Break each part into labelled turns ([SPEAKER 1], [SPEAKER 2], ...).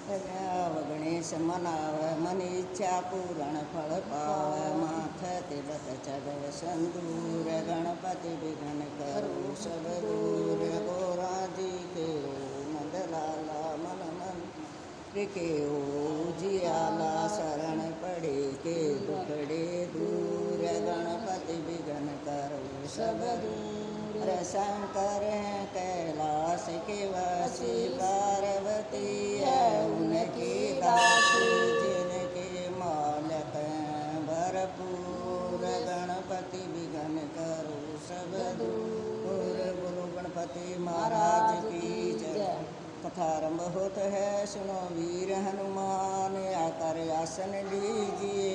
[SPEAKER 1] गणेश मनाव मन इच्छा पूरण फल पाव माथ तिलक चढ़ संदूर गणपति विघ्न करो सब दूर गोरा जी के नंद लाला मन मन के जियाला शरण पड़े के दुखड़े दूर गणपति विघ्न करो सब दूर शंकर कैलाश के वासी पार्वती है उनकी दासी जिनके मालक भरपूर गणपति विघ्न करो सब दूर। गुरु गणपति महाराज की जय। कथारंभ होता है सुनो वीर हनुमान आकर आसन लीजिए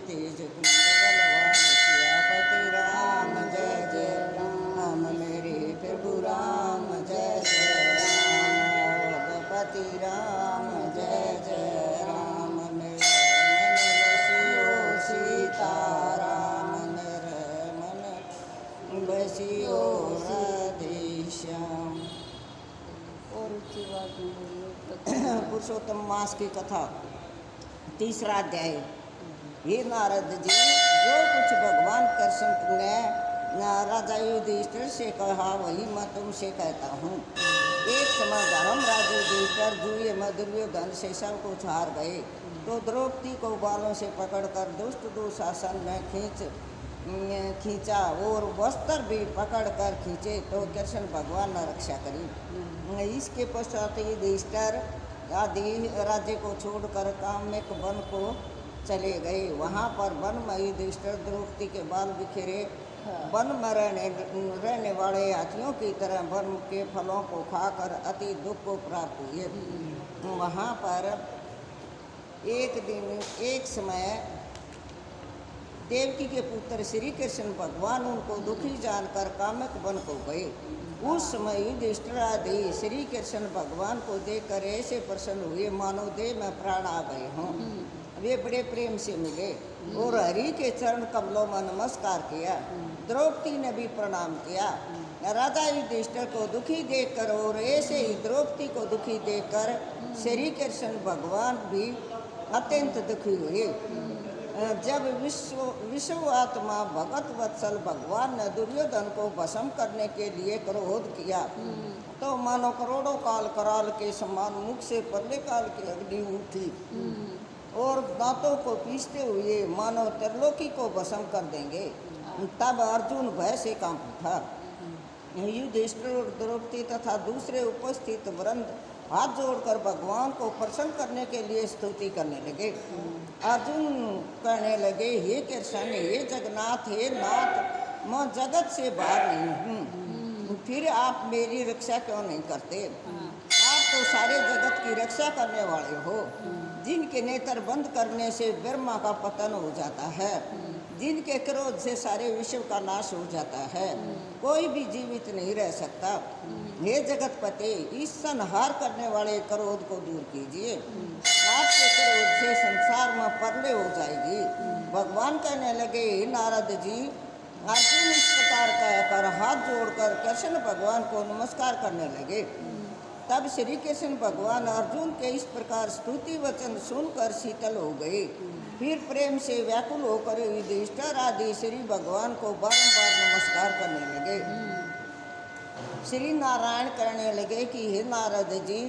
[SPEAKER 1] तेज कुंड बलवान सियापति राम जय जय राम मेरे प्रभु राम जय जय राम पति राम जय जय राम मेरे मन बसियो सीता राम मेरे मन बसियो राधेश्याम।
[SPEAKER 2] और ऊंची आवाज में बोलिए।
[SPEAKER 1] पुरुषोत्तम मास की कथा तीसरा अध्याय। हे नारद जी, जो कुछ भगवान कृष्ण ने राजा युधिष्ठिर से कहा वही मैं तुमसे कहता हूँ। एक समय धर्मराज युधिष्ठिर जुए में दुर्योधन से सब कुछ हार गए तो द्रौपदी को बालों से पकड़कर दुष्ट दुशासन में खींचा और वस्त्र भी पकड़कर खींचे तो कृष्ण भगवान ने रक्षा करी। इसके पश्चात युधिष्ठिर आदि राज्य को छोड़कर काम्यक वन को चले गए। वहाँ पर वन में युधिष्ठिर द्रौपदी के बाल बिखेरे वन में रहने वाले हाथियों की तरह वन के फलों को खाकर अति दुख को प्राप्त हुए। वहाँ पर एक समय देवकी के पुत्र श्री कृष्ण भगवान उनको दुखी जानकर कामक वन को गए। उस समय युधिष्ठिर आदि श्री कृष्ण भगवान को देखकर ऐसे प्रसन्न हुए मानो देह में प्राण आ गए हों। वे बड़े प्रेम से मिले और हरि के चरण कमलों में नमस्कार किया। द्रौपदी ने भी प्रणाम किया। राजा युधिष्ठिर को दुखी देखकर और ऐसे ही द्रौपदी को दुखी देखकर श्री कृष्ण भगवान भी अत्यंत दुखी हुए। जब विश्व आत्मा भगत वत्सल भगवान ने दुर्योधन को भस्म करने के लिए क्रोध किया तो मानो करोड़ों काल कराल के समान मुख से परले काल की अग्नि उठी और दांतों को पीसते हुए मानो त्रिलोकी को भस्म कर देंगे। तब अर्जुन भय से कांप उठा। युधिष्ठिर और द्रौपदी तथा दूसरे उपस्थित वृंद हाथ जोड़कर भगवान को प्रसन्न करने के लिए स्तुति करने लगे। अर्जुन कहने लगे, हे कृष्ण, हे जगन्नाथ, हे नाथ, मैं जगत से बाहर नहीं हूँ, फिर आप मेरी रक्षा क्यों नहीं करते? आप तो सारे जगत की रक्षा करने वाले हो। जिनके नेत्र बंद करने से ब्रह्मा का पतन हो जाता है, जिनके क्रोध से सारे विश्व का नाश हो जाता है, कोई भी जीवित नहीं रह सकता। हे जगतपते, इस संहार करने वाले क्रोध को दूर कीजिए। आपके क्रोध से संसार में परले हो जाएगी। भगवान कहने लगे, हे नारद जी, अर्जुन इस प्रकार कहकर हाथ जोड़कर कृष्ण भगवान को नमस्कार करने लगे। तब श्री कृष्ण भगवान अर्जुन के इस प्रकार स्तुति वचन सुनकर शीतल हो गए। फिर प्रेम से व्याकुल होकर युधिष्ठिर आदि श्री भगवान को बारंबार नमस्कार करने लगे। श्री नारायण कहने लगे कि हे नारद जी,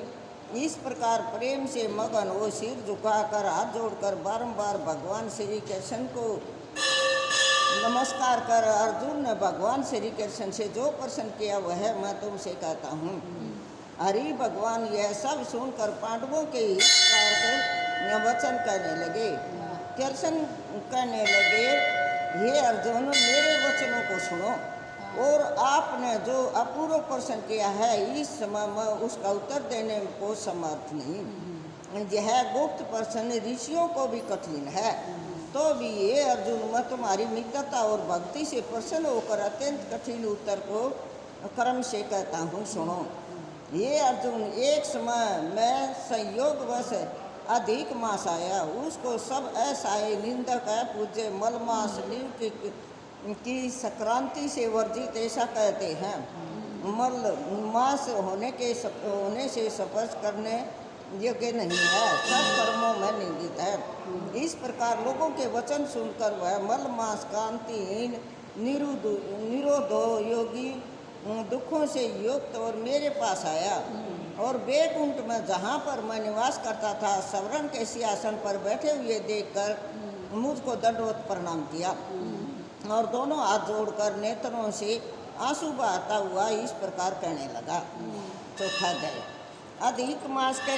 [SPEAKER 1] इस प्रकार प्रेम से मगन वो सिर झुकाकर हाथ जोड़कर बारंबार भगवान श्री कृष्ण को नमस्कार कर अर्जुन ने भगवान श्री कृष्ण से जो प्रश्न किया वह मैं तुमसे कहता हूँ। हरि भगवान यह सब सुनकर पांडवों के वचन कहने लगे। कृष्ण कहने लगे, हे अर्जुन, मेरे वचनों को सुनो और आपने जो अपूर्व प्रश्न किया है इस समय में उसका उत्तर देने को समर्थ नहीं। यह गुप्त प्रश्न ऋषियों को भी कठिन है, तो भी ये अर्जुन, मैं तुम्हारी मित्रता और भक्ति से प्रसन्न होकर अत्यंत कठिन उत्तर को क्रम से कहता हूँ, सुनो। ये अर्जुन, एक समय मैं संयोगवश अधिक मास आया, उसको सब असाय निंदक है पूज्य मलमास की संक्रांति से वर्जित ऐसा कहते हैं। मल मास होने से स्पर्श करने योग्य नहीं है, सब कर्मों में निंदित है। इस प्रकार लोगों के वचन सुनकर वह मल मांस कांतिहीन निरोधो योगी दुखों से युक्त और मेरे पास आया और बैकुंठ में जहाँ पर मैं निवास करता था सवरण के सिंहासन पर बैठे हुए देखकर मुझको दंडवत प्रणाम किया और दोनों हाथ जोड़कर नेत्रों से आंसू बहाता हुआ इस प्रकार कहने लगा। चौथा अध्याय। अधिक मास के